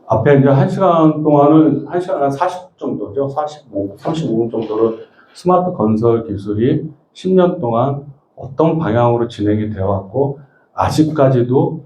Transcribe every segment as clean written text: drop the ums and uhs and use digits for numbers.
앞에 이제 1시간 동안은 1시간 한 40분 정도죠. 35분 정도를 스마트 건설 기술이 10년 동안 어떤 방향으로 진행이 되어 왔고, 아직까지도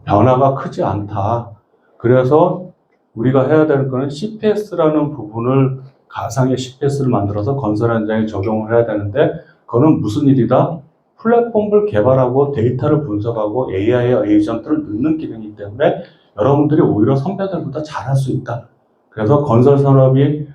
변화가 크지 않다. 그래서 우리가 해야 될 거는 CPS라는 부분을, 가상의 CPS를 만들어서 건설 현장에 적용을 해야 되는데, 그거는 무슨 일이다? 플랫폼을 개발하고 데이터를 분석하고 AI의 에이전트를 넣는 기능이기 때문에 여러분들이 오히려 선배들보다 잘할 수 있다. 그래서 건설 산업이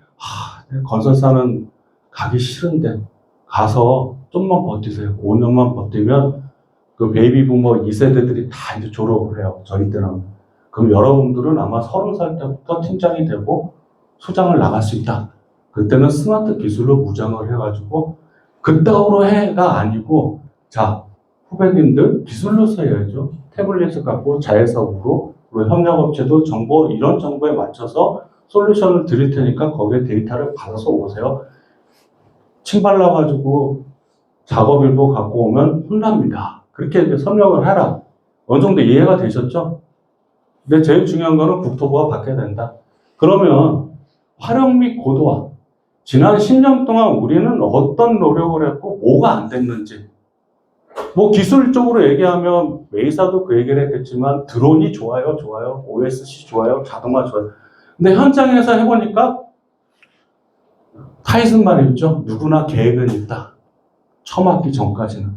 건설사는 가기 싫은데 가서 좀만 버티세요. 5년만 버티면 그 베이비 부머 2세대들이 다 이제 졸업을 해요. 저희 때는. 그럼 여러분들은 아마 30살 때부터 팀장이 되고 소장을 나갈 수 있다. 그때는 스마트 기술로 무장을 해가지고 그따구로 해가 아니고, 자, 후배님들 기술로서 해야죠. 태블릿을 갖고 자회사로, 그리고 협력업체도 정보, 이런 정보에 맞춰서 솔루션을 드릴 테니까 거기에 데이터를 받아서 오세요. 침 발라가지고 작업일보 갖고 오면 혼납니다. 그렇게 이제 설명을 해라. 어느 정도 이해가 되셨죠? 근데 제일 중요한 거는 국토부가 바뀌어야 된다. 그러면 활용 및 고도화. 지난 10년 동안 우리는 어떤 노력을 했고 뭐가 안 됐는지. 뭐 기술적으로 얘기하면 메이사도 그 얘기를 했겠지만 드론이 좋아요, OSC 좋아요, 자동화 좋아요. 근데 현장에서 해보니까 타이슨 말이 있죠. 누구나 계획은 있다. 처맞기 전까지는.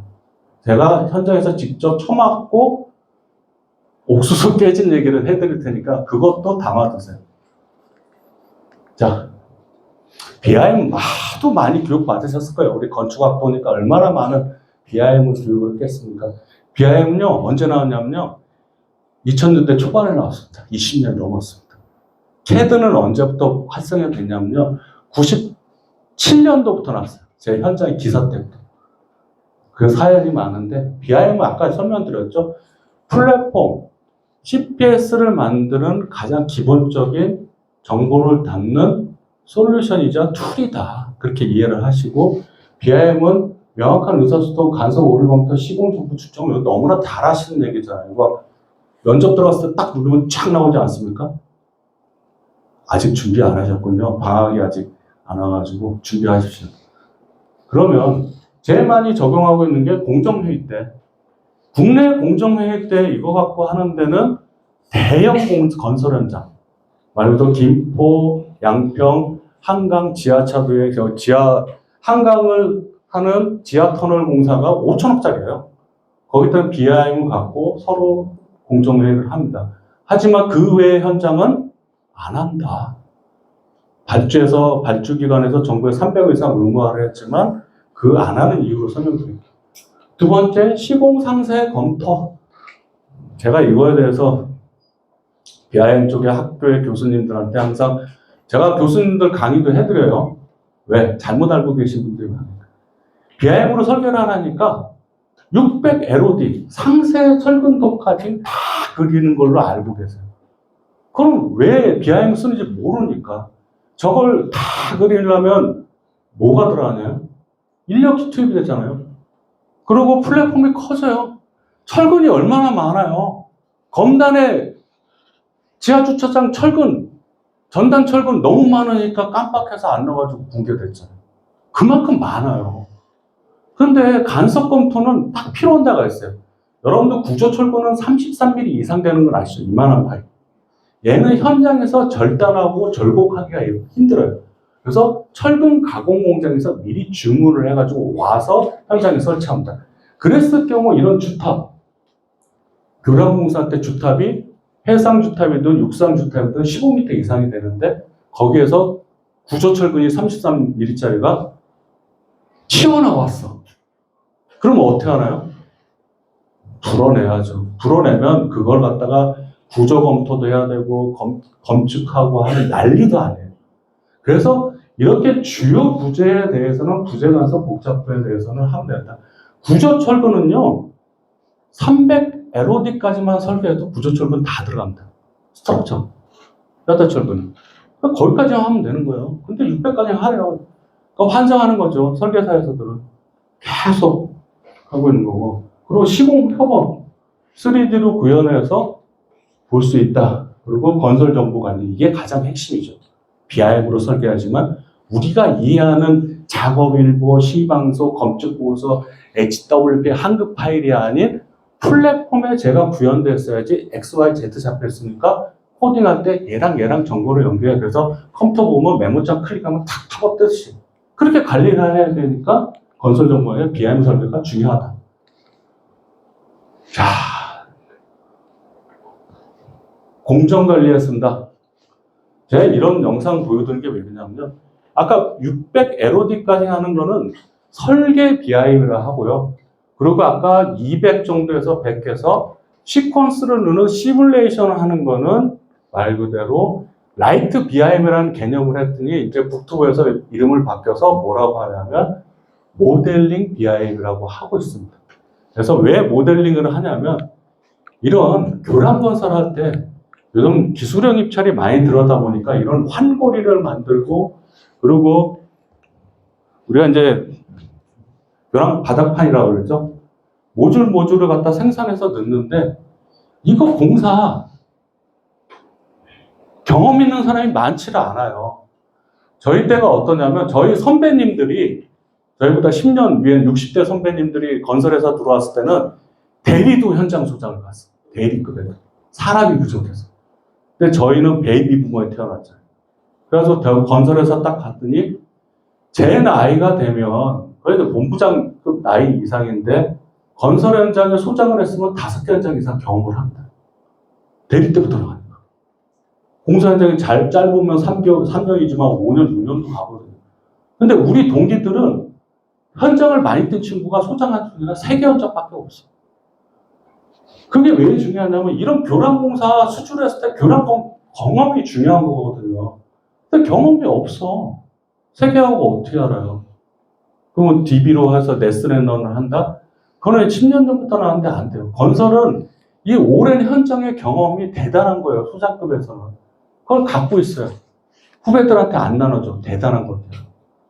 제가 현장에서 직접 처맞고 옥수수 깨진 얘기를 해드릴 테니까 그것도 담아두세요. 자, BIM 하도 많이 교육 받으셨을 거예요. 우리 건축학보니까 얼마나 많은 BIM 교육을 했겠습니까? BIM은요, 언제 나왔냐면요, 2000년대 초반에 나왔습니다. 20년 넘었습니다. CAD는 언제부터 활성화 됐냐면요, 97년도부터 나왔어요. 제 현장의 기사 때부터. 그 사연이 많은데, BIM은 아까 설명드렸죠. 플랫폼, CPS를 만드는 가장 기본적인 정보를 담는 솔루션이자 툴이다. 그렇게 이해를 하시고, BIM은 명확한 의사소통, 간섭, 오류 검토, 시공 정보 추정, 이거 너무나 잘 하시는 얘기잖아요. 이거 면접 들어갔을 때 딱 누르면 쫙 나오지 않습니까? 아직 준비 안 하셨군요. 방학이 아직 안 와가지고 준비하십시오. 그러면 제일 많이 적용하고 있는 게 공정회의 때. 국내 공정회의 때 이거 갖고 하는 데는 대형 건설 현장. 말 그대로 김포, 양평, 한강 지하차도에 한강을 하는 지하터널 공사가 5천억짜리예요. 거기다 BIM을 갖고 서로 공정회의를 합니다. 하지만 그 외의 현장은 안 한다. 발주기관에서 정부에 300억 이상 의무화를 했지만 그 안 하는 이유로 설명드릴게요. 두 번째, 시공 상세 검토. 제가 이거에 대해서 BIM 쪽의 학교의 교수님들한테 항상, 제가 교수님들 강의도 해드려요. 왜? 잘못 알고 계신 분들이 많으니까. BIM으로 설계를 하니까 600 LOD, 상세 철근도까지 다 그리는 걸로 알고 계세요. 그럼 왜 BIM 쓰는지 모르니까. 저걸 다 그리려면 뭐가 들어가냐요? 인력이 투입이 되잖아요. 그리고 플랫폼이 커져요. 철근이 얼마나 많아요. 검단에 지하주차장 철근, 전단 철근 너무 많으니까 깜빡해서 안 넣어가지고 붕괴됐잖아요. 그만큼 많아요. 그런데 간섭 검토는 딱 필요한 데가 있어요. 여러분들 구조 철근은 33mm 이상 되는 걸 아시죠? 이만한 파이. 얘는 현장에서 절단하고 절곡하기가 힘들어요. 그래서 철근 가공 공장에서 미리 주문을 해가지고 와서 현장에 설치합니다. 그랬을 경우 이런 주탑, 교량공사 때 주탑이 해상 주탑이든 육상 주탑이든 15m 이상이 되는데 거기에서 구조 철근이 33mm짜리가 튀어나왔어. 그러면 어떻게 하나요? 불어내야죠. 불어내면 그걸 갖다가 구조 검토도 해야 되고 검측하고 하는 난리도 아니에요. 그래서 이렇게 주요 부재에 대해서는 부재 간섭 복잡도에 대해서는 하면 된다. 구조 철근은요, 300 LOD까지만 설계해도 구조 철근 다 들어갑니다. 스트럭처, 뼈대 철근. 거기까지만 하면 되는 거예요. 근데 600까지 하래요. 그럼 환장하는 거죠. 설계사에서들은 계속 하고 있는 거고. 그리고 시공 표본 3D로 구현해서 볼 수 있다. 그리고 건설 정보 관리, 이게 가장 핵심이죠. BIM으로 설계하지만 우리가 이해하는 작업일보, 시방소, 검증보고서, HWP 한급 파일이 아닌 플랫폼에 제가 구현됐어야지 XYZ 잡혔으니까 코딩할 때 얘랑 정보를 연결해서 컴퓨터 보면 메모장 클릭하면 탁 터뜨듯이 그렇게 관리를 해야 되니까 건설 정보의 BIM 설계가 중요하다. 자, 공정 관리했습니다. 제가 이런 영상 보여드리는 게 왜 그러냐면 아까 600 LOD까지 하는 거는 설계 BIM이라 하고요. 그리고 아까 200 정도에서 100에서 시퀀스를 넣는 시뮬레이션을 하는 거는 말 그대로 라이트 BIM이라는 개념을 했더니 이제 국토부에서 이름을 바뀌어서 뭐라고 하냐면 모델링 BIM이라고 하고 있습니다. 그래서 왜 모델링을 하냐면 이런 교란 건설할 때 요즘 기술형 입찰이 많이 들어다 보니까 이런 환고리를 만들고 그리고 우리가 이제 교란 바닥판이라고 그러죠. 모듈을 갖다 생산해서 넣는데 이거 공사 경험 있는 사람이 많지를 않아요. 저희 때가 어떠냐면 저희 선배님들이 저희보다 10년 위에 60대 선배님들이 건설회사 들어왔을 때는 대리도 현장 소장을 갔어요. 대리급에서. 사람이 부족해서. 근데 저희는 베이비 부모에 태어났잖아요. 그래서 건설회사 딱 갔더니 제 나이가 되면 그래도 본부장급 나이 이상인데 건설 현장에 소장을 했으면 5개 현장 이상 경험을 합니다. 대리 때부터 들어가니까. 공사 현장이 짧으면 3년이지만 5년, 6년도 가거든요. 근데 우리 동기들은 현장을 많이 뛴 친구가 소장한 친구가 3개 현장밖에 없어. 그게 왜 중요하냐면 이런 교란공사 수주했을 때 경험이 중요한 거거든요. 근데 경험이 없어. 3개하고 어떻게 알아요? 그러면 DB로 해서 네스레너를 한다? 그거는 10년 전부터 나왔는데 안 돼요. 건설은 이 오랜 현장의 경험이 대단한 거예요. 소장급에서는. 그걸 갖고 있어요. 후배들한테 안 나눠줘. 대단한 것들.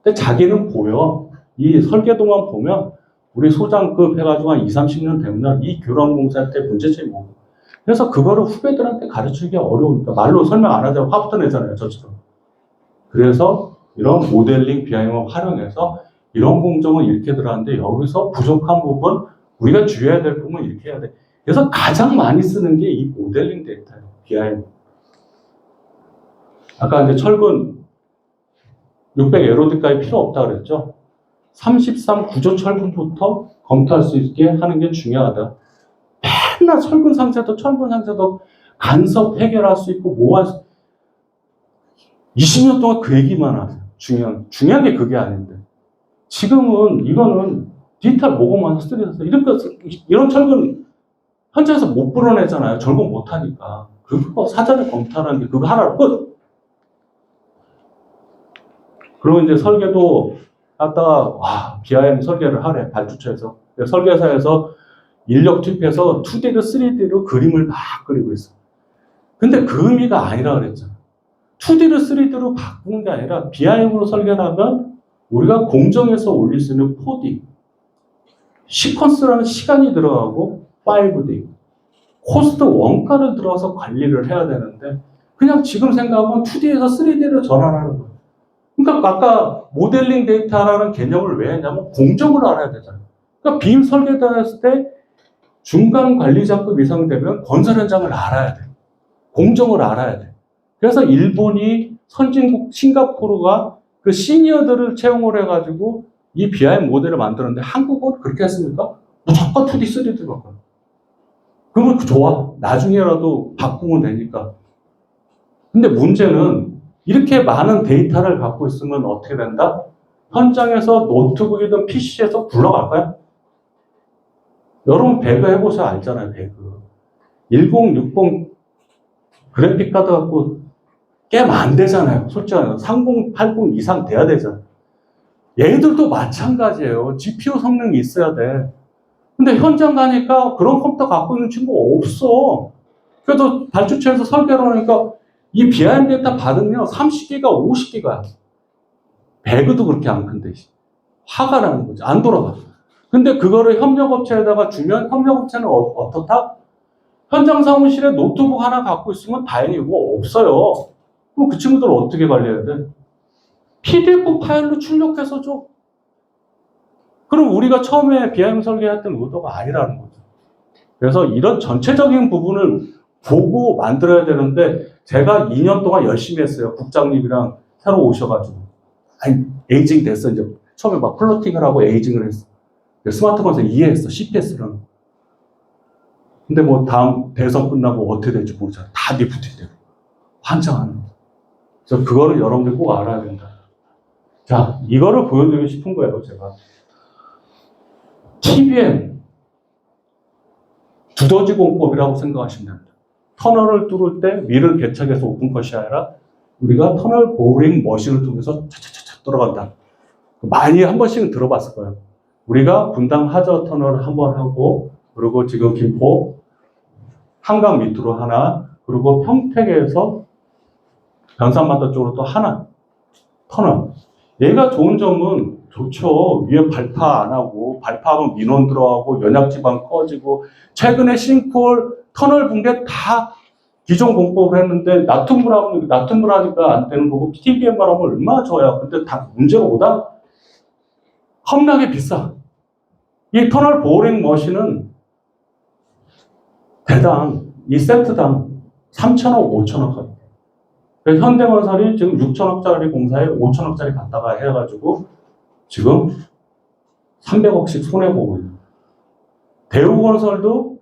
근데 자기는 보여. 이 설계도만 보면 우리 소장급 해가지고 한 20, 30년 되면 이 교란공사 때 문제점이 뭐고. 그래서 그거를 후배들한테 가르치기 어려우니까 말로 설명 안 하자고 화부터 내잖아요. 저처럼. 그래서 이런 모델링 BIM을 활용해서 이런 공정은 이렇게 들어가는데 여기서 부족한 부분, 우리가 주의해야 될 부분은 이렇게 해야 돼. 그래서 가장 많이 쓰는 게 이 모델링 데이터예요. BIM. 아까 이제 철근 600 LOD까지 필요 없다 그랬죠. 33 구조 철근부터 검토할 수 있게 하는 게 중요하다. 맨날 철근 상태도 간섭 해결할 수 있고 뭐 할 수 20년 동안 그 얘기만 하세요. 중요한 게 그게 아닌데. 지금은 이거는 디지털 모금만 스트레스 이런 철근 현장에서 못 불어내잖아요. 절공 못 하니까. 그거 사전에 검토하는 게 그거 하나로 끝. 그리고 이제 설계도 갖다가 BIM 설계를 하래. 발주처에서. 설계사에서 인력 투입해서 2D로 3D로 그림을 막 그리고 있어. 근데 그 의미가 아니라 그랬잖아. 2D로 3D로 바꾸는 게 아니라 BIM으로 설계를 하면 우리가 공정에서 올릴 수 있는 4D, 시퀀스라는 시간이 들어가고 5D, 코스트 원가를 들어가서 관리를 해야 되는데 그냥 지금 생각하면 2D에서 3D로 전환하는 거예요. 그러니까 아까 모델링 데이터라는 개념을 왜 했냐면 공정을 알아야 되잖아요. 그러니까 빔 설계됐을 때 중간 관리자급 이상 되면 건설 현장을 알아야 돼. 공정을 알아야 돼. 그래서 일본이 선진국 싱가포르가 그 시니어들을 채용을 해가지고 이 BIM 모델을 만들었는데 한국은 그렇게 했습니까? 무조건 2D, 3D 바꿔요. 그러면 좋아. 나중에라도 바꾸면 되니까. 근데 문제는 이렇게 많은 데이터를 갖고 있으면 어떻게 된다? 현장에서 노트북이든 PC에서 굴러갈까요? 여러분 배그 해보셔야 알잖아요. 배그. 1060 그래픽 카드 갖고 게임 안 되잖아요. 솔직히 3080 이상 돼야 되잖아요. 얘들도 마찬가지예요. GPU 성능이 있어야 돼. 근데 현장 가니까 그런 컴퓨터 갖고 있는 친구가 없어. 그래도 발주처에서 설계를 하니까 이 BIM 데이터 받으면 30기가, 50기가. 배그도 그렇게 안 큰데. 화가 나는 거지. 안 돌아가. 근데 그거를 협력업체에다가 주면 협력업체는 어떻다? 현장 사무실에 노트북 하나 갖고 있으면 다행이고 없어요. 그럼 그 친구들 어떻게 관리해야 돼? PDF 파일로 출력해서 줘. 그럼 우리가 처음에 BIM 설계했던 의도가 아니라는 거죠. 그래서 이런 전체적인 부분을 보고 만들어야 되는데 제가 2년 동안 열심히 했어요. 국장님이랑 새로 오셔가지고. 아니, 에이징 됐어. 이제 처음에 막 플로팅을 하고 에이징을 했어. 스마트 건설 이해했어. CPS는. 근데 뭐 다음 대선 끝나고 어떻게 될지 모르잖아. 다 리프트되고. 환장하는 거죠. 그래서 그거를 여러분들 꼭 알아야 된다. 자, 이거를 보여드리고 싶은 거예요, 제가. TBM. 두더지 공법이라고 생각하시면 됩니다. 터널을 뚫을 때 위를 개척해서 오픈컷이 아니라 우리가 터널 보링 머신을 통해서 차차차차 들어간다. 많이 한 번씩은 들어봤을 거예요. 우리가 분당 하저 터널을 한 번 하고, 그리고 지금 김포 한강 밑으로 하나, 그리고 평택에서 변산바다 쪽으로 또 하나 터널. 얘가 좋은 점은 좋죠. 위에 발파 안 하고, 발파하면 민원 들어가고, 연약지방 꺼지고, 최근에 싱크홀 터널 붕괴 다 기존 공법을 했는데, 나툼을 하니까 안 되는 거고, TBM만 하면 얼마나 좋아요. 근데 다 문제가 뭐다? 겁나게 비싸. 이 터널 보링 머신은 대당, 이 세트당 3천억, 5천억 합니다. 현대건설이 지금 6천억짜리 공사에 5천억짜리 갖다가 해가지고 지금 300억씩 손해보고 있는. 대우건설도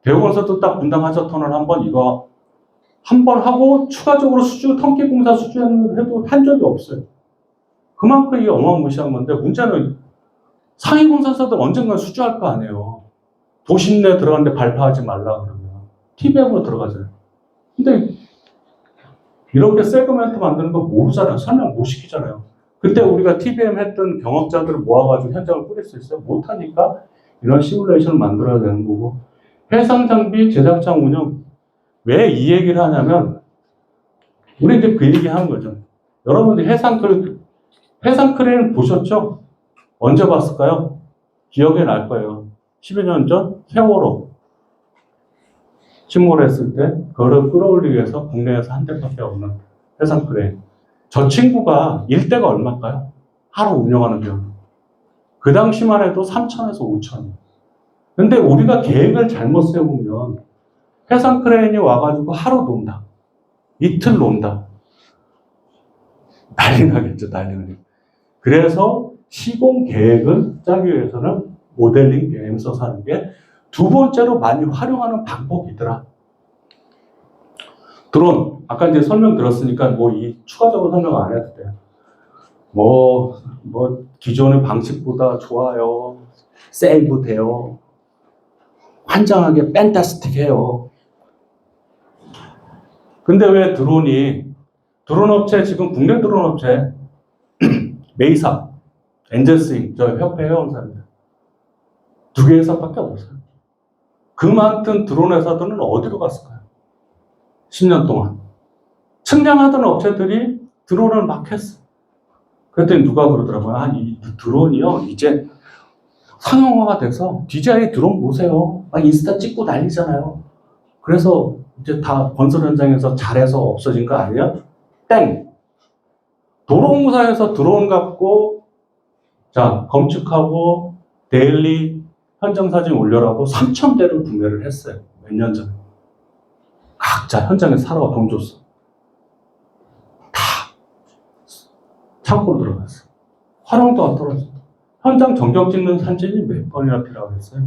대우건설도 딱 분당 하저 터널 한번 이거 한 번 하고 추가적으로 턴키 공사 수주해도 한 적이 없어요. 그만큼 이게 어마무시한 건데 문제는 상위 공사사들 언젠가 수주할 거 아니에요. 도심 내 들어갔는데 발파하지 말라 그러면 TBM으로 들어가잖아요. 근데 이렇게 세그멘트 만드는 거 모르잖아요. 설명 못 시키잖아요. 그때 우리가 TBM 했던 경험자들을 모아가지고 현장을 꾸릴 수 있어요? 못하니까 이런 시뮬레이션을 만들어야 되는 거고. 해상 장비 제작장 운영. 왜 이 얘기를 하냐면 우리 이제 그 얘기 하는 거죠. 여러분들 해상 크레인 보셨죠? 언제 봤을까요? 기억에 날 거예요. 10여 년 전 세월호 침몰했을 때 그거를 끌어올리기 위해서 국내에서 한 대밖에 없는 해상 크레인. 저 친구가 일대가 얼마일까요? 하루 운영하는 비용. 그 당시만 해도 3천에서 5천. 근데 우리가 계획을 잘못 세우면 해상 크레인이 와가지고 하루 논다. 이틀 논다. 난리 나겠죠, 난리 나겠죠. 그래서 시공 계획을 짜기 위해서는 모델링 BIM 써서 하는 게 두 번째로 많이 활용하는 방법이더라. 드론, 아까 이제 설명 들었으니까 추가적으로 설명 안 해도 돼요. 기존의 방식보다 좋아요. 세이브 돼요. 환장하게 팬타스틱 해요. 근데 왜 드론 업체, 지금 국내 드론 업체, 메이사, 엔젤스윙, 저 협회 회원사입니다. 두 개 회사밖에 없어요. 그 많던 드론 회사들은 어디로 갔을까요? 10년 동안. 측량하던 업체들이 드론을 막 했어. 그랬더니 누가 그러더라고요. 이 드론이요, 이제 상용화가 돼서 DJI 드론 보세요. 막 인스타 찍고 난리잖아요. 그래서 이제 다 건설 현장에서 잘해서 없어진 거 아니에요? 땡! 도로공사에서 드론 갖고, 검측하고, 데일리 현장 사진 올려라고 3,000대를 구매를 했어요. 몇 년 전에. 각자 현장에 사러가 돈 줬어. 다 창고로 들어갔어. 활용도가 떨어져. 현장 정경 찍는 사진이 몇 번이나 필요하겠어요?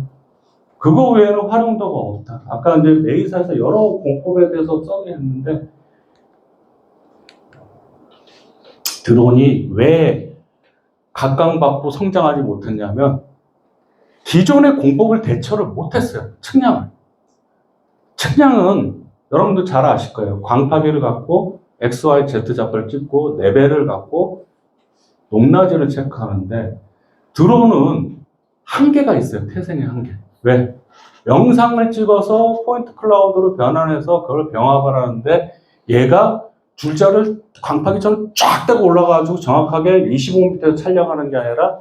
그거 외에는 활용도가 없다. 아까 이제 메이사에서 여러 공법에 대해서 써게 했는데, 드론이 왜 각광받고 성장하지 못했냐면, 기존의 공법을 대처를 못했어요. 측량은 여러분도 잘 아실 거예요. 광파기를 갖고 X, Y, Z 좌표를 찍고 레벨을 갖고 높낮이를 체크하는데 드론은 한계가 있어요. 태생의 한계. 왜? 영상을 찍어서 포인트 클라우드로 변환해서 그걸 병합을 하는데 얘가 줄자를 광파기처럼 쫙 대고 올라가가지고 정확하게 25m에서 촬영하는 게 아니라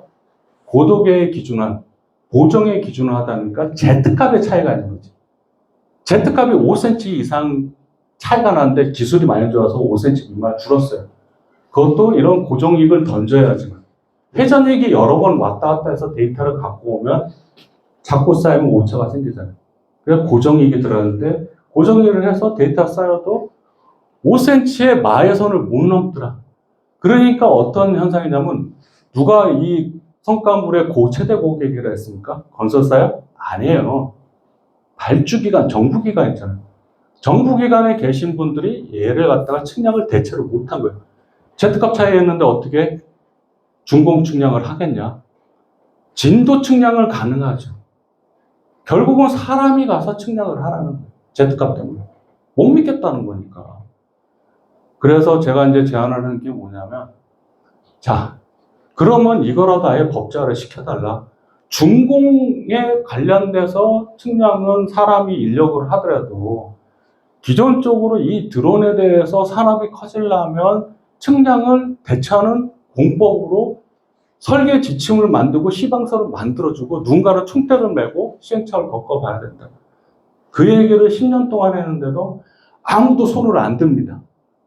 고도계의 기준한 보정의 기준을 하다 보니까 Z값의 차이가 있는 거지. Z값이 5cm 이상 차이가 나는데 기술이 많이 좋아서 5cm 미만 줄었어요. 그것도 이런 고정이익을 던져야지만. 회전이익이 여러 번 왔다 갔다 해서 데이터를 갖고 오면 자꾸 쌓이면 오차가 생기잖아요. 그래서 고정이익이 들어가는데 고정이익을 해서 데이터 쌓여도 5cm의 마해선을 못 넘더라. 그러니까 어떤 현상이냐면 누가 이 성과물의 최대 고객이라 했습니까? 건설사요? 아니에요. 발주기관, 정부기관 있잖아요. 정부기관에 계신 분들이 얘를 갖다가 측량을 대체로 못한 거예요. Z값 차이 했는데 어떻게 준공 측량을 하겠냐? 진도 측량을 가능하죠. 결국은 사람이 가서 측량을 하라는 거예요. Z값 때문에. 못 믿겠다는 거니까. 그래서 제가 이제 제안을 하는 게 뭐냐면, 자, 그러면 이거라도 아예 법제화를 시켜달라. 준공에 관련돼서 측량은 사람이 인력을 하더라도 기존적으로 이 드론에 대해서 산업이 커지려면 측량을 대체하는 공법으로 설계 지침을 만들고 시방서를 만들어주고 누군가를 총대를 메고 시행착오를 겪어봐야 된다. 그 얘기를 10년 동안 했는데도 아무도 손을 안 듭니다.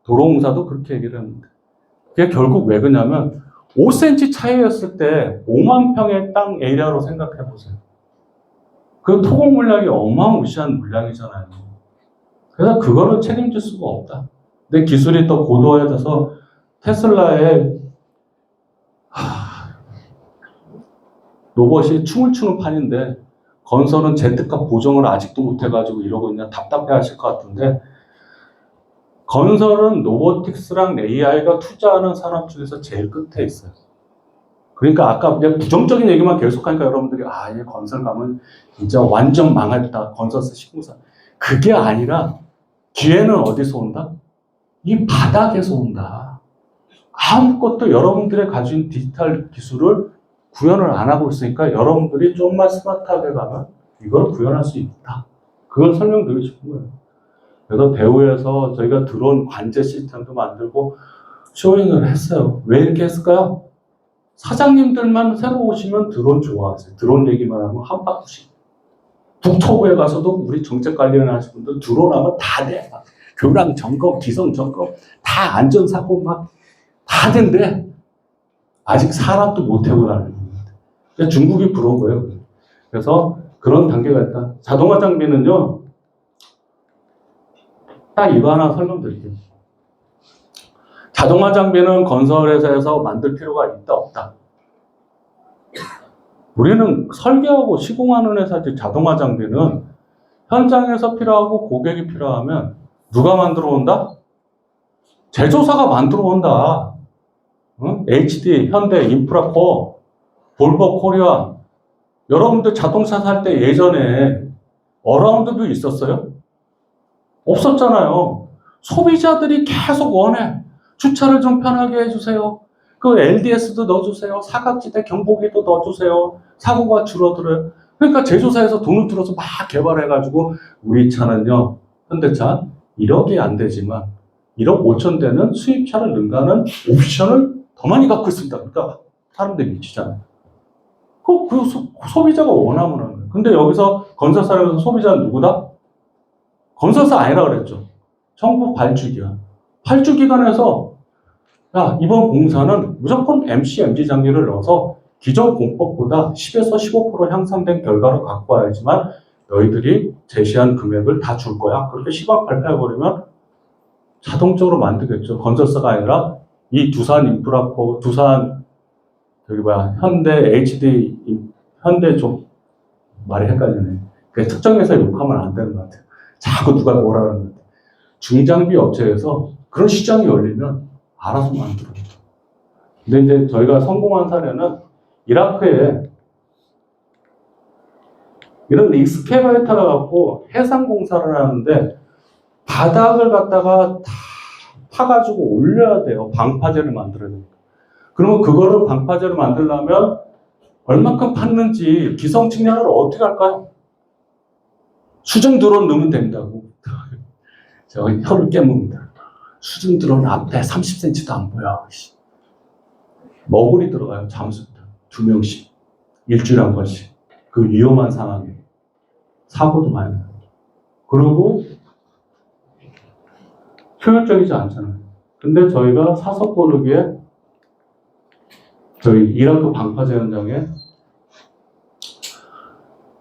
도로공사도 그렇게 얘기를 합니다. 그게 결국 왜 그러냐면 5cm 차이였을 때 5만 평의 땅 에리아로 생각해 보세요. 그 토목 물량이 어마무시한 물량이잖아요. 그래서 그거를 책임질 수가 없다. 근데 기술이 더 고도화돼서 테슬라의 로봇이 춤을 추는 판인데 건설은 Z값 보정을 아직도 못해가지고 이러고 있냐 답답해 하실 것 같은데 건설은 로보틱스랑 AI가 투자하는 산업 중에서 제일 끝에 있어요. 그러니까 아까 그냥 부정적인 얘기만 계속하니까 여러분들이 얘 건설 가면 진짜 완전 망했다. 건설사 신고사. 그게 아니라 기회는 어디서 온다? 이 바닥에서 온다. 아무것도 여러분들의 가진 디지털 기술을 구현을 안 하고 있으니까 여러분들이 좀만 스마트하게 가면 이걸 구현할 수 있다. 그걸 설명드리고 싶은 거예요. 그래서 대우에서 저희가 드론 관제 시스템도 만들고 쇼잉을 했어요. 왜 이렇게 했을까요? 사장님들만 새로 오시면 드론 좋아하세요. 드론 얘기만 하면 한 바퀴씩. 북토부에 가서도 우리 정책관리를 하시는 분들 드론 하면 다 돼. 교량 점검, 기성 점검, 다 안전사고 다 된대. 아직 사람도 못 해보라는 겁니다. 중국이 부러운 거예요. 그래서 그런 단계가 있다. 자동화 장비는요, 딱 이거 하나 설명드릴게요. 자동화 장비는 건설회사에서 만들 필요가 있다, 없다. 우리는 설계하고 시공하는 회사지. 자동화 장비는 현장에서 필요하고 고객이 필요하면 누가 만들어 온다? 제조사가 만들어 온다. 응? HD, 현대, 인프라코어, 볼보 코리아. 여러분들 자동차 살 때 예전에 어라운드뷰 있었어요? 없었잖아요. 소비자들이 계속 원해. 주차를 좀 편하게 해주세요. 그 LDS도 넣어주세요. 사각지대 경보기도 넣어주세요. 사고가 줄어들어요. 그러니까 제조사에서 돈을 들어서 막 개발해가지고 우리 차는요, 현대차 1억이 안 되지만 1억 5천 대는 수입차를 능가하는 옵션을 더 많이 갖고 있습니다. 그러니까 사람들이 미치잖아요. 소비자가 원하면 하는 거예요. 근데 여기서 건설사에서 소비자는 누구다? 건설사 아니라 그랬죠. 정부 발주기관. 발주기관에서 야, 이번 공사는 무조건 MC, MG 장비를 넣어서 기존 공법보다 10에서 15% 향상된 결과를 갖고 와야지만 너희들이 제시한 금액을 다 줄 거야. 그렇게 시각 발표해버리면 자동적으로 만들겠죠. 건설사가 아니라 이 두산 인프라코, 두산 현대 HD, 현대 좀 말이 헷갈리네. 특정 회사 욕하면 안 되는 것 같아요. 자꾸 누가 뭐라 그러는 것 같아요. 중장비 업체에서 그런 시장이 열리면 알아서 만들어요. 근데 이제 저희가 성공한 사례는 이라크에 이런 익스케이베이터를 갖고 해상 공사를 하는데 바닥을 갖다가 다 파가지고 올려야 돼요. 방파제를 만들어야 됩니다. 그러면 그거를 방파제를 만들려면 얼마큼 팠는지 기성 측량을 어떻게 할까요? 수중 드론 넣으면 된다고. 제가 혀를 깨뭅니다. 수중 드론 앞에 30cm도 안 보여. 머구리 들어가요. 잠수들 2명씩 일주일에 한 번씩. 그 위험한 상황에 사고도 많이 나요. 그리고 효율적이지 않잖아요. 근데 저희가 사서 고르기에 저희 이라크 방파제 현장에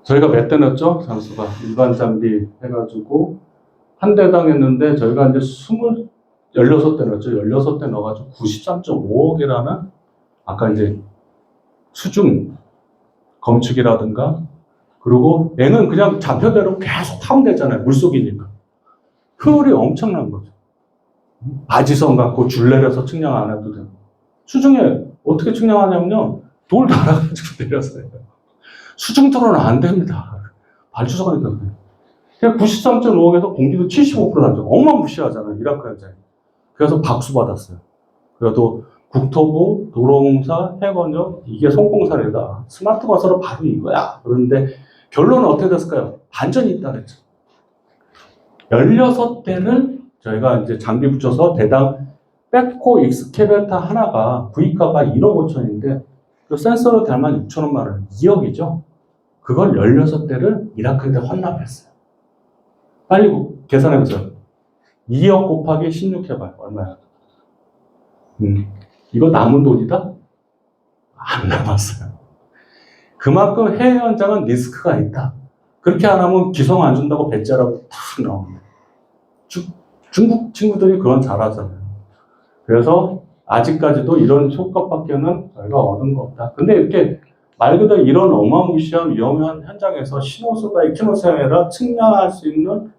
저희가 몇 대 넣었죠? 장수가 일반 장비 해가지고 한 대당 했는데 저희가 이제 16대 넣었죠. 16대 넣어가지고 93.5억이라는 아까 이제 수중 검측이라든가 그리고 얘는 그냥 좌표대로 계속 타면 되잖아요. 물속이니까. 효율이 엄청난 거죠. 바지선 갖고 줄 내려서 측량 안 해도 되고. 수중에 어떻게 측량하냐면요. 돌 달아가지고 내려서 해요. 수중도로는 안 됩니다. 발주소가 그러니까. 그냥 93.5억에서 공기도 75% 단정. 어마무시하잖아요. 이라크 현장에. 그래서 박수 받았어요. 그래도 국토부, 도로공사, 해건역, 이게 성공사례다. 스마트 건설은 바로 이거야. 그런데 결론은 어떻게 됐을까요? 반전이 있다 그랬죠. 16대는 저희가 이제 장비 붙여서 대당 백호 익스케베터 하나가 구입가가 1억 5천인데 그 센서로 달만 6천원만 원, 2억이죠. 그걸 16대를 이라크에다 헌납했어요. 빨리 계산해보세요. 2억 곱하기 16 해봐요. 얼마야? 이거 남은 돈이다? 안 남았어요. 그만큼 해외 현장은 리스크가 있다. 그렇게 안 하면 기성 안 준다고 배째라고 탁 나옵니다. 중국 친구들이 그건 잘하잖아요. 그래서 아직까지도 이런 효과밖에는 저희가 얻은 거 없다. 근데 이렇게 말 그대로 이런 어마무시한 위험한 현장에서 신호수가 에키노스가 아니라 측량할 수 있는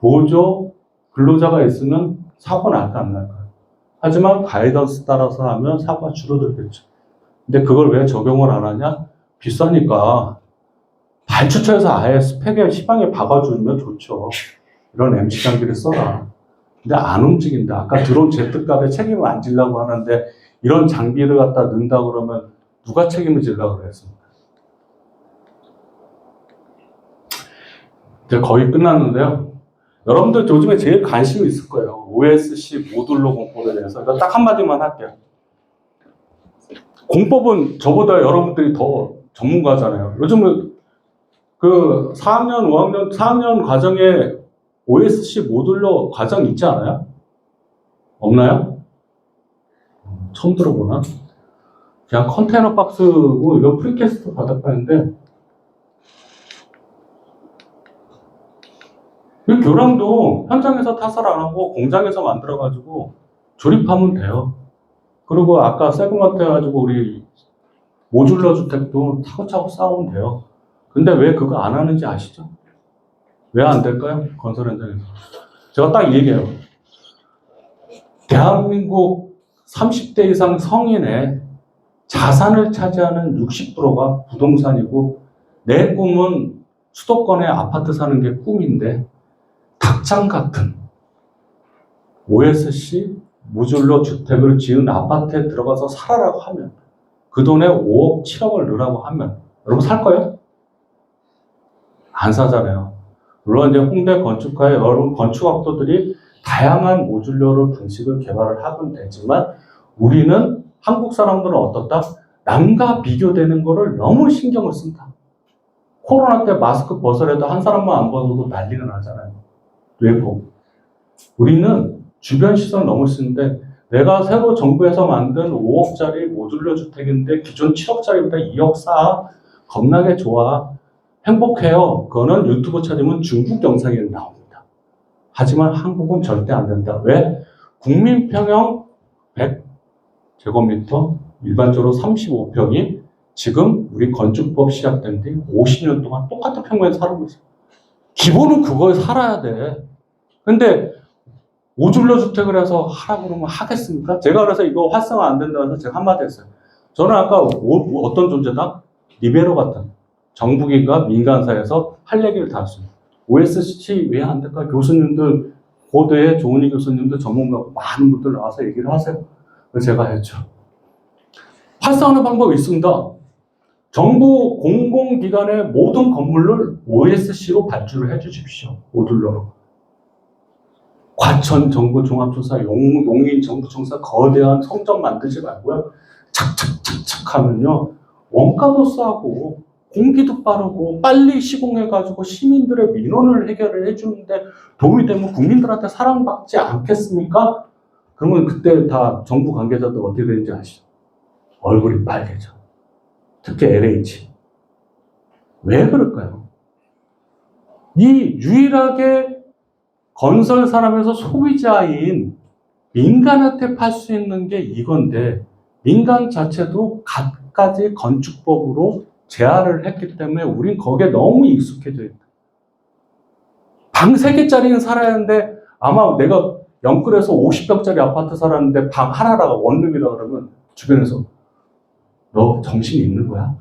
보조 근로자가 있으면 사고 날까 안 날까요? 하지만 가이던스 따라서 하면 사고가 줄어들겠죠. 근데 그걸 왜 적용을 안 하냐? 비싸니까 발주처에서 아예 스펙에 시방에 박아주면 좋죠. 이런 MC 장비를 써라. 근데 안 움직인다. 아까 드론 제트값에 책임을 안 지려고 하는데 이런 장비를 갖다 넣는다 그러면 누가 책임을 지려고 그랬습니까? 이제 거의 끝났는데요. 여러분들 요즘에 제일 관심이 있을 거예요. OSC 모듈러 공법에 대해서. 이거 딱 한마디만 할게요. 공법은 저보다 여러분들이 더 전문가잖아요. 요즘은 그 4학년, 5학년, 4학년 과정에 OSC 모듈러 과정 있지 않아요? 없나요? 처음 들어보나? 그냥 컨테이너 박스고 이거 프리캐스트 바닥판인데 이 교량도 현장에서 타설 안 하고 공장에서 만들어가지고 조립하면 돼요. 그리고 아까 세그마트 해가지고 우리 모듈러 주택도 차고차고 쌓으면 돼요. 근데 왜 그거 안 하는지 아시죠? 왜 안 될까요? 건설 현장에서. 제가 딱 얘기해요. 대한민국 30대 이상 성인의 자산을 차지하는 60%가 부동산이고 내 꿈은 수도권에 아파트 사는 게 꿈인데 닭장 같은 OSC 모듈러 주택을 지은 아파트에 들어가서 살아라고 하면 그 돈에 5억, 7억을 넣으라고 하면 여러분 살 거예요? 안 사잖아요. 물론 이제 홍대 건축가의 여러 건축학도들이 다양한 모듈러를 방식을 개발을 하면 되지만 우리는 한국 사람들은 어떻다? 남과 비교되는 거를 너무 신경을 쓴다. 코로나 때 마스크 벗으래도 한 사람만 안 벗어도 난리가 나잖아요. 외부. 우리는 주변 시선 너무 쓰는데 내가 새로 정부에서 만든 5억짜리 모듈러 주택인데 기존 7억짜리보다 2억 싸. 겁나게 좋아. 행복해요. 그거는 유튜브 찾으면 중국 영상에 나옵니다. 하지만 한국은 절대 안 된다. 왜? 국민평형 100제곱미터, 일반적으로 35평이 지금 우리 건축법 시작된 뒤 50년 동안 똑같은 평면에서 살고 있어요. 기본은 그거에 살아야 돼. 근데 모듈러 주택을 해서 하라고 그러면 하겠습니까? 제가 그래서 이거 활성화 안 된다고 해서 제가 한마디 했어요. 저는 아까 어떤 존재다? 리베로 같은 정부기관 민간사에서 할 얘기를 다 했습니다. OSC 왜 안 될까? 교수님들, 고대의 조은희 교수님들 전문가 많은 분들 나와서 얘기를 하세요. 그래서 제가 했죠. 활성화하는 방법이 있습니다. 정부 공공기관의 모든 건물을 OSC로 발주를 해 주십시오. 모듈러로. 과천 정부종합조사, 용인 정부총사 거대한 성전 만들지 말고요. 착착착착 하면요. 원가도 싸고 공기도 빠르고 빨리 시공해가지고 시민들의 민원을 해결을 해주는데 도움이 되면 국민들한테 사랑받지 않겠습니까? 그러면 그때 다 정부 관계자들 어떻게 되는지 아시죠? 얼굴이 빨개져. 특히 LH. 왜 그럴까요? 이 유일하게 건설 산업에서 소비자인 민간한테 팔 수 있는 게 이건데 민간 자체도 갖가지 건축법으로 제한을 했기 때문에 우린 거기에 너무 익숙해져 있다. 방 3개짜리는 살아야 하는데 아마 내가 영끌에서 50평짜리 아파트 살았는데 방 하나라가 원룸이라 그러면 주변에서 너 정신이 있는 거야?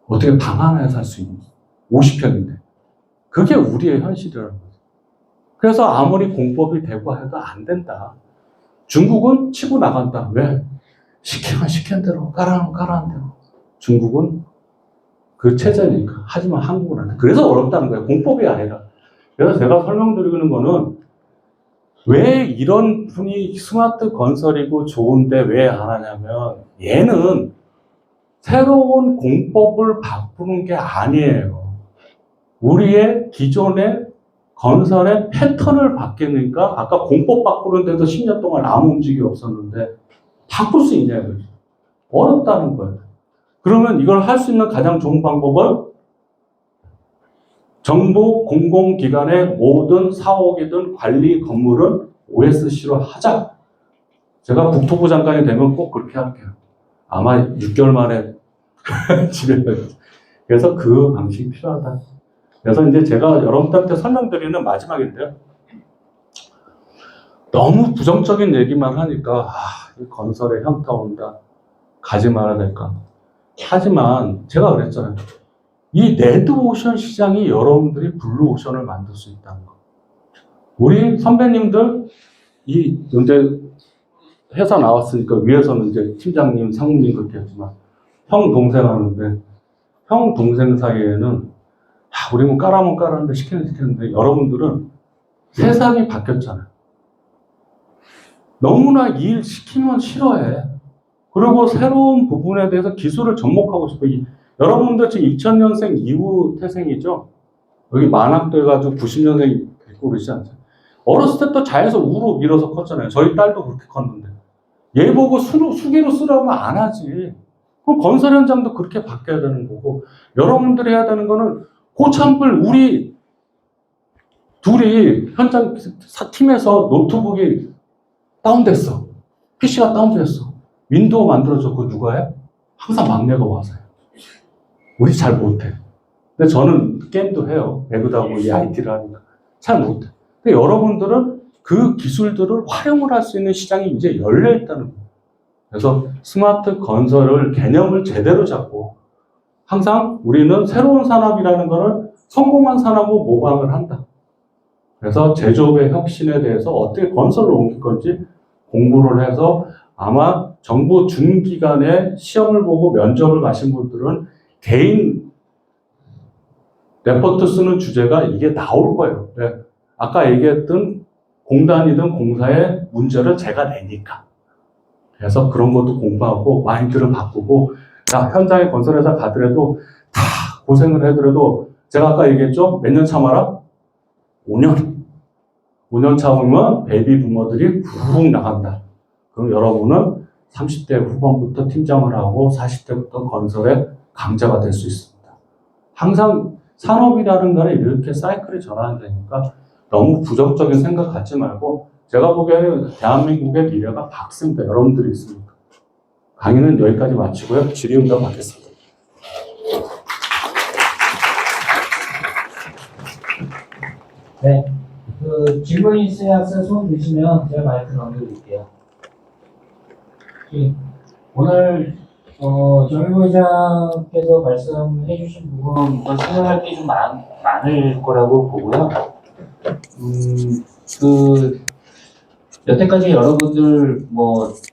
어떻게 방 하나에 살 수 있니? 50평인데. 그게 우리의 현실이라는 거죠. 그래서 아무리 공법이 되고 해도 안 된다. 중국은 치고 나간다. 왜? 시키면 시킨 대로, 까라면 까라는 대로. 중국은 그 체제니까. 하지만 한국은 안 돼. 그래서 어렵다는 거예요. 공법이 아니라. 그래서 제가 설명드리는 거는 왜 이런 분이 스마트 건설이고 좋은데 왜 안 하냐면 얘는 새로운 공법을 바꾸는 게 아니에요. 우리의 기존의 건설의 패턴을 바뀌니까 아까 공법 바꾸는데도 10년 동안 아무 움직임이 없었는데 바꿀 수 있냐고요. 어렵다는 거예요. 그러면 이걸 할 수 있는 가장 좋은 방법은 정부 공공기관의 모든 사옥이든 관리 건물은 OSC로 하자. 제가 국토부 장관이 되면 꼭 그렇게 할게요. 아마 6개월 만에 집에 가요. 그래서 그 방식이 필요하다. 그래서 이제 제가 여러분들한테 설명드리는 마지막인데요. 너무 부정적인 얘기만 하니까 이 건설에 현타 온다. 가지 말아야 될까. 하지만 제가 그랬잖아요. 이 레드오션 시장이 여러분들이 블루오션을 만들 수 있다는 거. 우리 선배님들 이제 회사 나왔으니까 위에서는 이제 팀장님, 상무님 그렇게 했지만 형 동생 하는데 형 동생 사이에는 우리 뭐 까라면 까라는데 시키는데 여러분들은 세상이 바뀌었잖아요. 너무나 일 시키면 싫어해. 그리고 새로운 부분에 대해서 기술을 접목하고 싶어. 여러분들 지금 2000년생 이후 태생이죠? 여기 만학돼가지고 90년생 있고 그러지 않죠? 어렸을 때 또 자에서 우로 밀어서 컸잖아요. 저희 딸도 그렇게 컸는데. 얘 보고 수기로 쓰라고 안 하지. 그럼 건설 현장도 그렇게 바뀌어야 되는 거고, 여러분들이 해야 되는 거는 고참불 우리 둘이 현장 팀에서 노트북이 다운됐어. PC가 다운됐어. 윈도우 만들어줬고 누가 해? 항상 막내가 와서 해요. 우리 잘 못해. 근데 저는 게임도 해요. 배그하고 이 IT를 하니까. 잘 못해. 근데 여러분들은 그 기술들을 활용을 할 수 있는 시장이 이제 열려 있다는 거예요. 그래서 스마트 건설을 개념을 제대로 잡고 항상 우리는 새로운 산업이라는 것을 성공한 산업으로 모방을 한다. 그래서 제조업의 혁신에 대해서 어떻게 건설로 옮길 건지 공부를 해서 아마 정부 준기간에 시험을 보고 면접을 가신 분들은 개인 레포트 쓰는 주제가 이게 나올 거예요. 네. 아까 얘기했던 공단이든 공사의 문제를 제가 내니까. 그래서 그런 것도 공부하고 마인드를 바꾸고 현장에 건설회사 가더라도 다 고생을 해더라도 제가 아까 얘기했죠? 몇 년 참아라? 5년. 5년 참으면 베이비 부모들이 훅 나간다. 그럼 여러분은 30대 후반부터 팀장을 하고 40대부터 건설의 강자가 될 수 있습니다. 항상 산업이라는 거는 이렇게 사이클이 전환되니까 너무 부정적인 생각 갖지 말고 제가 보기에는 대한민국의 미래가 밝습니다. 여러분들이 있습니다. 강의는 여기까지 마치고요. 질의응답 받겠습니다. 네. 질문 있으신 학생 손 드시면 제가 마이크 넘겨드릴게요. 오늘 정일부 회장께서 말씀해 주신 부분 생각할 게 좀 많을 거라고 보고요. 여태까지 여러분들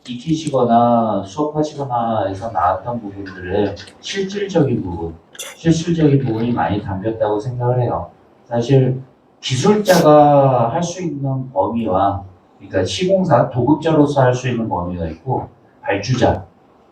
익히시거나 수업하시거나 해서 나왔던 부분들의 실질적인 부분이 많이 담겼다고 생각을 해요. 사실 기술자가 할 수 있는 범위와, 그러니까 시공사, 도급자로서 할 수 있는 범위가 있고, 발주자,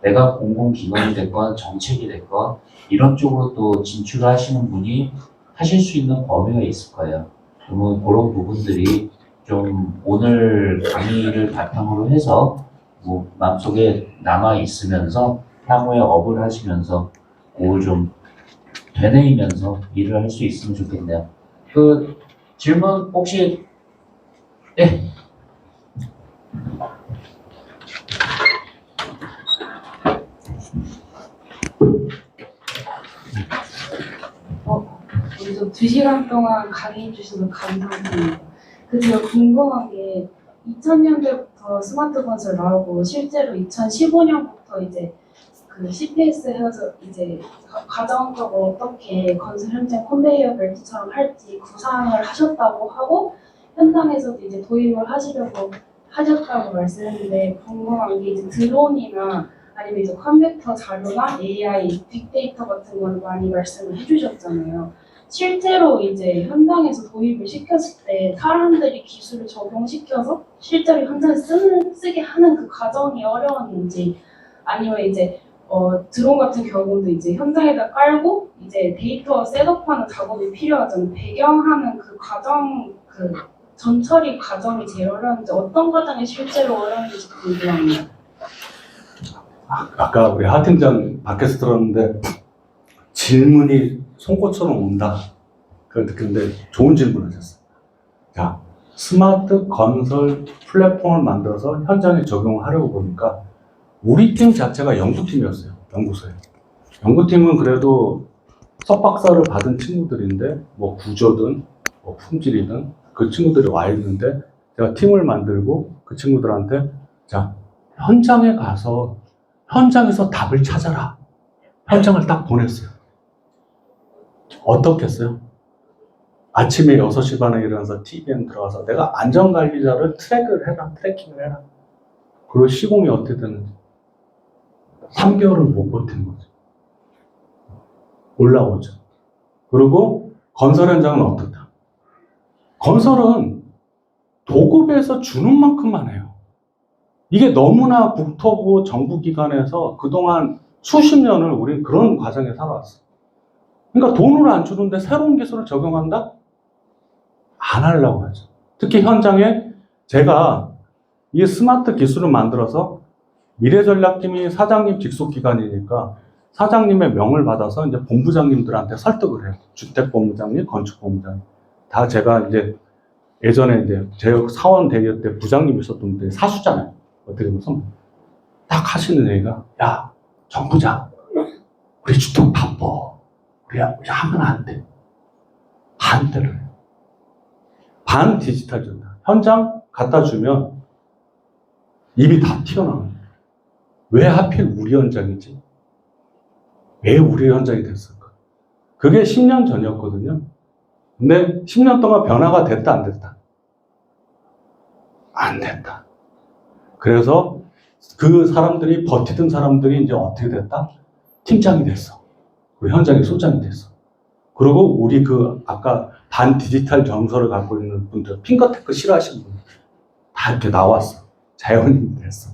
내가 공공기관이 됐건 정책이 됐건 이런 쪽으로 또 진출을 하시는 분이 하실 수 있는 범위가 있을 거예요. 그러면 그런 부분들이 좀 오늘 강의를 바탕으로 해서 뭐 마음속에 남아 있으면서 향후에 업을 하시면서 그걸 좀 되뇌이면서 일을 할 수 있으면 좋겠네요. 그 질문 혹시 네. 먼저 2시간 동안 강의해 주셔서 감사합니다. 그 제가 궁금한 게 2000년대부터 스마트 건설 나오고 실제로 2015년부터 이제 그 CPS 해서 이제 가정적으로 어떻게 건설 현장 컨베이어 벨트처럼 할지 구상을 하셨다고 하고 현장에서도 이제 도입을 하시려고 하셨다고 말씀했는데 궁금한 게 이제 드론이나 아니면 이제 컴퓨터 자료나 AI, 빅데이터 같은 걸 많이 말씀을 해주셨잖아요. 실제로 이제 현장에서 도입을 시켰을 때 사람들이 기술을 적용시켜서 실제로 현장에서 쓰게 하는 그 과정이 어려웠는지 아니면 이제 드론 같은 경우도 이제 현장에다 깔고 이제 데이터 셋업하는 작업이 필요하잖아요. 배경하는 그 과정, 그 전처리 과정이 제일 어려운지 어떤 과정이 실제로 어려운지 궁금합니다. 아까 우리 하 팀장 밖에서 들었는데 질문이 송곳처럼 온다. 근데 좋은 질문 하셨어요. 자, 스마트 건설 플랫폼을 만들어서 현장에 적용을 하려고 보니까 우리 팀 자체가 연구팀이었어요. 연구소에. 연구팀은 그래도 석박사를 받은 친구들인데 뭐 구조든 뭐 품질이든 그 친구들이 와 있는데 제가 팀을 만들고 그 친구들한테 자, 현장에 가서 현장에서 답을 찾아라. 현장을 딱 보냈어요. 어떻게 했어요? 아침에 6시 반에 일어나서 TVN 들어가서 내가 안전관리자를 트래킹을 해라. 그리고 시공이 어떻게 되는지. 3개월은 못 버티는 거죠. 올라오죠. 그리고 건설 현장은 어떻다? 건설은 도급에서 주는 만큼만 해요. 이게 너무나 국토부 정부기관에서 그동안 수십 년을 우리는 그런 과정에 살아왔어. 그러니까 돈을 안 주는데 새로운 기술을 적용한다? 안 하려고 하죠. 특히 현장에 제가 이 스마트 기술을 만들어서 미래전략팀이 사장님 직속기관이니까 사장님의 명을 받아서 이제 본부장님들한테 설득을 해요. 주택본부장님, 건축본부장님. 다 제가 이제 예전에 이제 제 사원 대기업 때 부장님 있었던 분들이 사수잖아요. 어떻게 보면 딱 하시는 얘기가 야, 정부장, 우리 주택 바빠. 우리 하면 안 돼. 반대를 해요. 반 디지털 전달. 현장 갖다 주면 입이 다 튀어나와요. 왜 하필 우리 현장이지? 왜 우리 현장이 됐을까? 그게 10년 전이었거든요. 근데 10년 동안 변화가 됐다, 안 됐다? 안 됐다. 그래서 그 사람들이 버티던 사람들이 이제 어떻게 됐다? 팀장이 됐어. 그리고 현장의 소장이 됐어. 그리고 우리 그 아까 반 디지털 정서를 갖고 있는 분들, 핑거테크 싫어하시는 분들 다 이렇게 나왔어. 자연인이 됐어.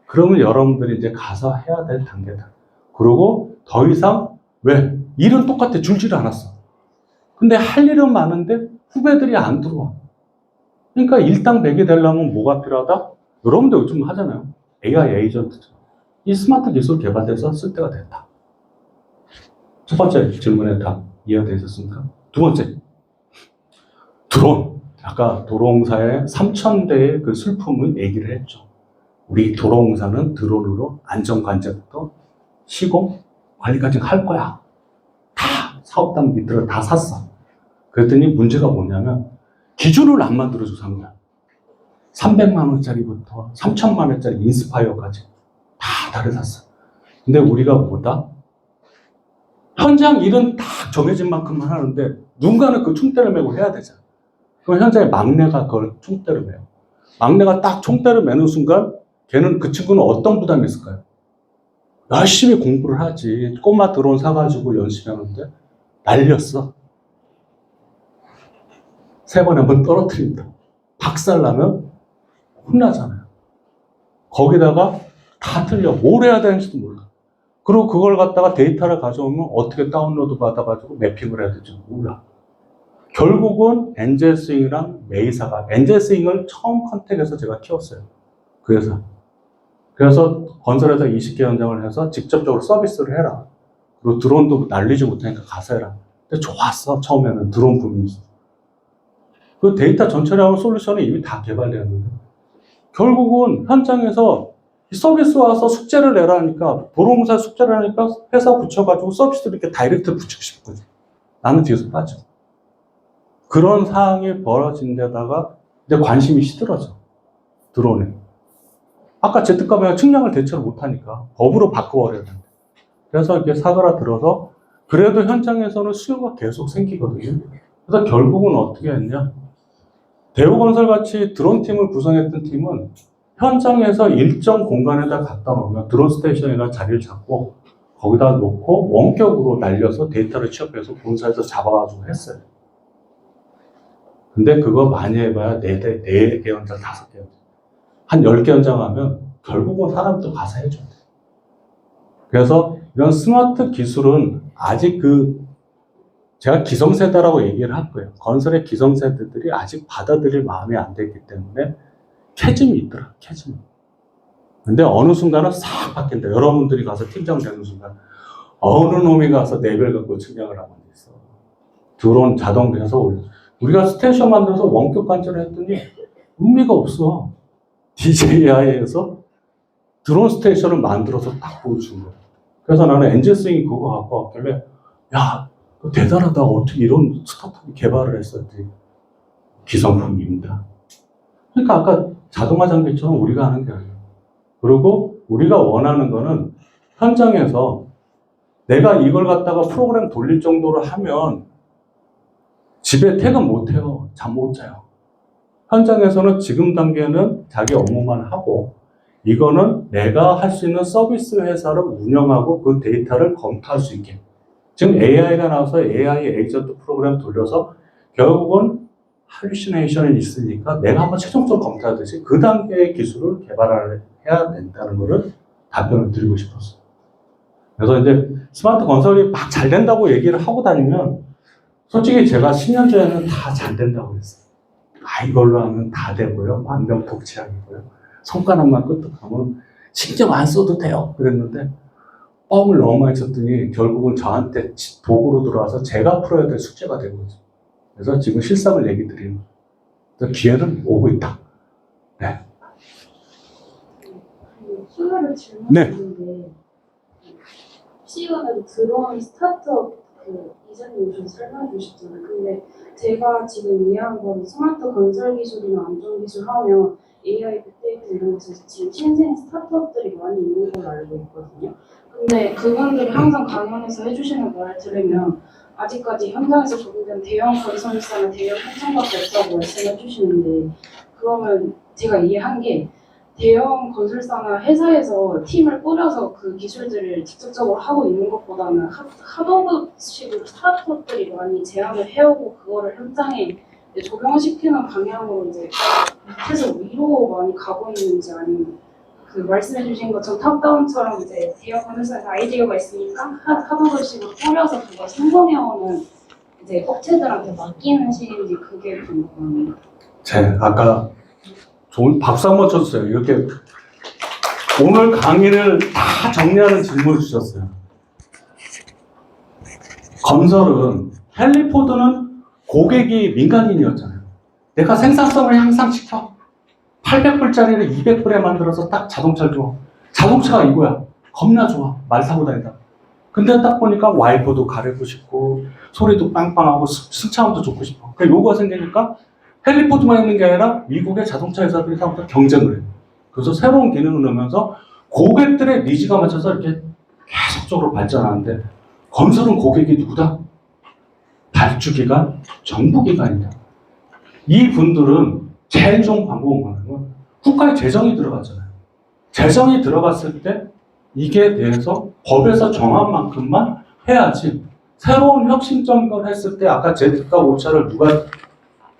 그러면 여러분들이 이제 가서 해야 될 단계다. 그리고 더 이상 왜? 일은 똑같아. 줄지를 않았어. 근데 할 일은 많은데 후배들이 안 들어와. 그러니까 일당백이 되려면 뭐가 필요하다? 여러분들 요즘 하잖아요. AI 에이전트처럼. 이 스마트 기술 개발돼서 쓸 때가 됐다. 첫 번째 질문에 다 이해가 되셨습니까? 두 번째, 드론. 아까 도로공사의 3,000대의 그 슬픔을 얘기를 했죠. 우리 도로공사는 드론으로 안전관제부터 시공, 관리까지 할 거야. 다 사업단 밑으로 다 샀어. 그랬더니 문제가 뭐냐면 기준을 안 만들어줘서 산 거야. 300만 원짜리부터 3천만 원짜리 인스파이어까지 다 다르게 샀어. 근데 우리가 뭐다? 현장 일은 딱 정해진 만큼만 하는데 누군가는 그 총대를 메고 해야 되잖아. 그럼 현장의 막내가 그걸 총대를 메요. 막내가 딱 총대를 메는 순간 걔는 그 친구는 어떤 부담이 있을까요? 열심히 공부를 하지. 꼬마 드론 사가지고 연습하는데 날렸어. 3번 한번 떨어뜨립니다. 박살나면 혼나잖아요. 거기다가 다 틀려. 뭘 해야 되는지도 몰라. 그리고 그걸 갖다가 데이터를 가져오면 어떻게 다운로드 받아가지고 매핑을 해야 될지 몰라. 결국은 엔젤 스윙이랑 메이사가, 엔젤 스윙을 처음 컨택해서 제가 키웠어요. 그 회사. 그래서 건설회사 20개 현장을 해서 직접적으로 서비스를 해라. 그리고 드론도 날리지 못하니까 가서 해라. 근데 좋았어. 처음에는 드론 붐이 있어. 그 데이터 전처리하는 솔루션이 이미 다 개발되었는데 결국은 현장에서 이 서비스 와서 숙제를 내라니까 도로공사 숙제를 하니까 회사 붙여가지고 서비스를 이렇게 다이렉트 붙이고 싶거든. 나는 뒤에서 빠져. 그런 상황이 벌어진 데다가 이제 관심이 시들어져. 드론에. 아까 Z값에 측량을 대체로 못하니까 법으로 바꿔버려야 된다. 그래서 이렇게 사그라들어서 그래도 현장에서는 수요가 계속 생기거든요. 그래서 결국은 어떻게 했냐. 대우건설같이 드론팀을 구성했던 팀은 현장에서 일정 공간에다 갖다 놓으면 드론 스테이션이나 자리를 잡고 거기다 놓고 원격으로 날려서 데이터를 취합해서 본사에서 잡아가지고 했어요. 근데 그거 많이 해봐야 4개 현장, 5개 현장. 한 10개 현장 하면 결국은 사람도 가서 해줘야 돼. 그래서 이런 스마트 기술은 아직 제가 기성세대라고 얘기를 할 거예요. 건설의 기성세대들이 아직 받아들일 마음이 안 되기 때문에 캐즘이 있더라, 캐즘. 근데 어느 순간은 싹 바뀐다. 여러분들이 가서 팀장 되는 순간, 어느 놈이 가서 레벨 갖고 측량을 하고 있어. 드론 자동에서 올려. 우리가 스테이션 만들어서 원격 관찰을 했더니 의미가 없어. DJI에서 드론 스테이션을 만들어서 딱 보여준 거야. 그래서 나는 엔젤 스윙 그거 갖고 왔길래, 야, 대단하다. 어떻게 이런 스타트업이 개발을 했었지. 기성품입니다. 그러니까 아까 자동화 장비처럼 우리가 하는 게 아니에요. 그리고 우리가 원하는 거는 현장에서 내가 이걸 갖다가 프로그램 돌릴 정도로 하면 집에 퇴근 못 해요. 잠 못 자요. 현장에서는 지금 단계는 자기 업무만 하고 이거는 내가 할 수 있는 서비스 회사를 운영하고 그 데이터를 검토할 수 있게. 지금 AI가 나와서 AI 에이전트 프로그램 돌려서 결국은 할루시네이션이 있으니까 내가 한번 최종적으로 검토하듯이 그 단계의 기술을 개발을 해야 된다는 것을 답변을 드리고 싶었어요. 그래서 이제 스마트 건설이 막 잘 된다고 얘기를 하고 다니면 솔직히 제가 10년 전에는 다 잘 된다고 그랬어요. 이걸로 하면 다 되고요. 만병통치약이고요. 손가락만 끄떡하면 신경 안 써도 돼요. 그랬는데 뻥을 너무 많이 쳤더니 결국은 저한테 도구로 들어와서 제가 풀어야 될 숙제가 된 거죠. 그래서 지금 실상을 얘기 드리는 거예요. 기회는 오고 있다. 네. 추가로 질문드리는데 시간에도 드론 스타트업 이사님 좀 설명해 주셨잖아요. 근데 제가 지금 이해한 건 스마트 건설 기술이나 안전 기술 하면 AI, 빅데이터 이런 것에서 지금 신생 스타트업들이 많이 있는 걸로 알고 있거든요. 근데 그분들이 항상 강연에서 해주시는 말을 들으면 아직까지 현장에서 적용된 대형 건설사나 대형 현장밖에 없다고 말씀해 주시는데 그러면 제가 이해한 게 대형 건설사나 회사에서 팀을 꾸려서 그 기술들을 직접적으로 하고 있는 것보다는 하도급식으로 스타트업들이 많이 제안을 해오고 그거를 현장에 적용시키는 방향으로 이제 밑에서 위로 많이 가고 있는지 아니면 그 말씀해주신 것처럼 탑다운처럼 이제 대형 건설사에서 아이디어가 있으니까 하도급식으로 꾸려서 그걸 성공해오는 이제 업체들한테 맡기는 식인지 그게 궁금합니다. 아까 좋은 박수 한번 쳐주세요. 이렇게 오늘 강의를 다 정리하는 질문을 주셨어요. 건설은 헨리포드는 고객이 민간인이었잖아요. 내가 생산성을 향상시켜 800불짜리를 200불에 만들어서 딱 자동차를 줘. 자동차가 이거야. 겁나 좋아. 말 타고 다닌다. 근데 딱 보니까 와이퍼도 가리고 싶고 소리도 빵빵하고 승차감도 좋고 싶어. 그러니까 요거가 생기니까 헬리포드만 있는 게 아니라 미국의 자동차 회사들이 상부터 경쟁을 해요. 그래서 새로운 기능을 넣으면서 고객들의 니즈가 맞춰서 이렇게 계속적으로 발전하는데 건설은 고객이 누구다? 발주기관, 정부기관이다. 이 분들은 제일 좋은 방법은 뭐냐면 국가의 재정이 들어갔잖아요. 재정이 들어갔을 때 이게 대해서 법에서 정한 만큼만 해야지 새로운 혁신적인 걸 했을 때 아까 Z가 5차를 누가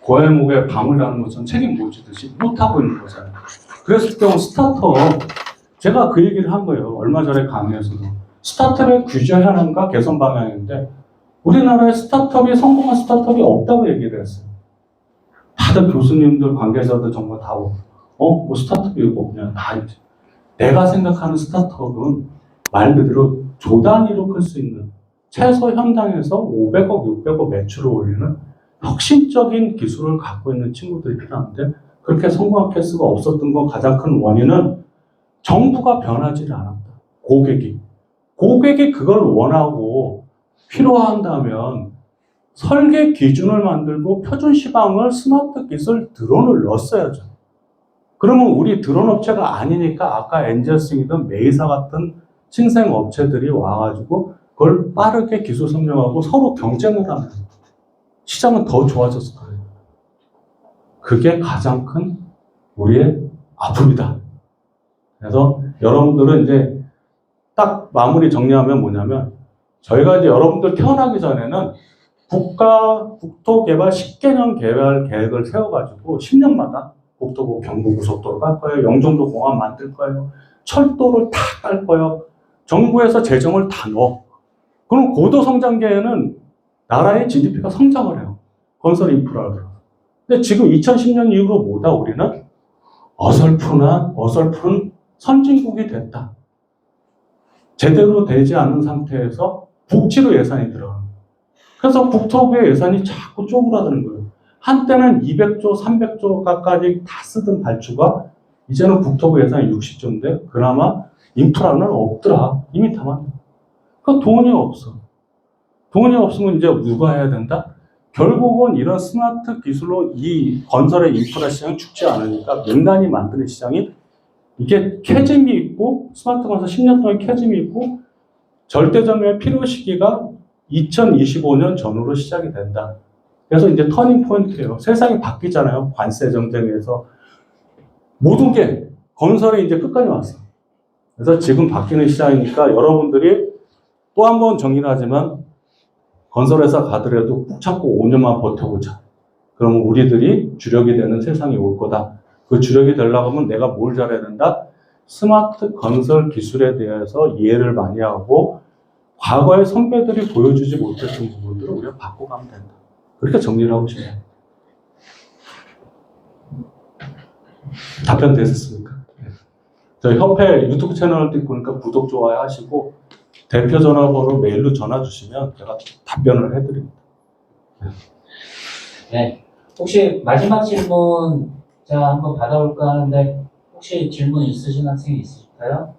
고의 목에 방울 나는 것처럼 책임 못 지듯이 못하고 있는 거잖아요. 그랬을 경우 스타트업 제가 그 얘기를 한 거예요. 얼마 전에 강의에서도. 스타트업의 규제하는가 개선 방향인데 우리나라에 스타트업이 성공한 스타트업이 없다고 얘기를 했어요. 다들 교수님들, 관계자들 정말 다 뭐 스타트업이고 그냥 다 있지. 내가 생각하는 스타트업은 말 그대로 조 단위로 클 수 있는 최소 현장에서 500억, 600억 매출을 올리는 혁신적인 기술을 갖고 있는 친구들이 필요한데 그렇게 성공한 케이스가 없었던 건 가장 큰 원인은 정부가 변하지를 않았다. 고객이 그걸 원하고 필요한다면 설계 기준을 만들고 표준 시방을 스마트 기술 드론을 넣었어야죠. 그러면 우리 드론 업체가 아니니까 아까 엔젤스이든 메이사 같은 신생 업체들이 와가지고 그걸 빠르게 기술 성장하고 서로 경쟁을 하면 시장은 더 좋아졌을 거예요. 그게 가장 큰 우리의 아픔이다. 그래서 여러분들은 이제 딱 마무리 정리하면 뭐냐면 저희가 이제 여러분들 태어나기 전에는 국토개발 10개년 개발 계획을 세워가지고 10년마다 국토부 경부고속도로 갈 거예요. 영종도 공항 만들 거예요. 철도를 다 깔 거예요. 정부에서 재정을 다 넣어. 그럼 고도성장계에는 나라의 GDP가 성장을 해요. 건설 인프라를. 근데 지금 2010년 이후로 뭐다 우리는? 어설픈 선진국이 됐다. 제대로 되지 않은 상태에서 복지로 예산이 들어가는 거예요. 그래서 국토부의 예산이 자꾸 쪼그라드는 거예요. 한때는 200조, 300조까지 다 쓰던 발주가 이제는 국토부 예산이 60조인데 그나마 인프라는 없더라. 이미 다 만든. 그러니까 돈이 없어. 돈이 없으면 이제 누가 해야 된다? 결국은 이런 스마트 기술로 이 건설의 인프라 시장이 죽지 않으니까 민간이 만드는 시장이 이게 캐즘이 있고 스마트 건설 10년 동안 캐즘이 있고 절대적인 필요 시기가 2025년 전후로 시작이 된다. 그래서 이제 터닝 포인트예요. 세상이 바뀌잖아요. 관세 정책에서 모든 게 건설이 이제 끝까지 왔어. 그래서 지금 바뀌는 시장이니까 여러분들이 또 한 번 정리를 하지만 건설회사 가더라도 꾹 참고 5년만 버텨보자. 그러면 우리들이 주력이 되는 세상이 올 거다. 그 주력이 되려고 하면 내가 뭘 잘해야 된다? 스마트 건설 기술에 대해서 이해를 많이 하고 과거의 선배들이 보여주지 못했던 부분들을 우리가 바꿔가면 된다. 그렇게 정리를 하고 싶네요. 답변 되셨습니까? 저 협회 유튜브 채널을 듣고 보니까 구독, 좋아요 하시고 대표 전화번호 메일로 전화 주시면 제가 답변을 해드립니다. 네. 혹시 마지막 질문 제가 한번 받아볼까 하는데 혹시 질문 있으신 학생이 있으실까요?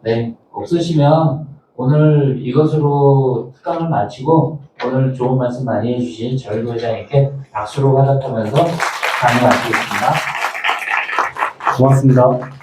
네. 없으시면 오늘 이것으로 특강을 마치고 오늘 좋은 말씀 많이 해주신 절구 회장님께 박수로 화답하면서 강의 마치겠습니다. 고맙습니다.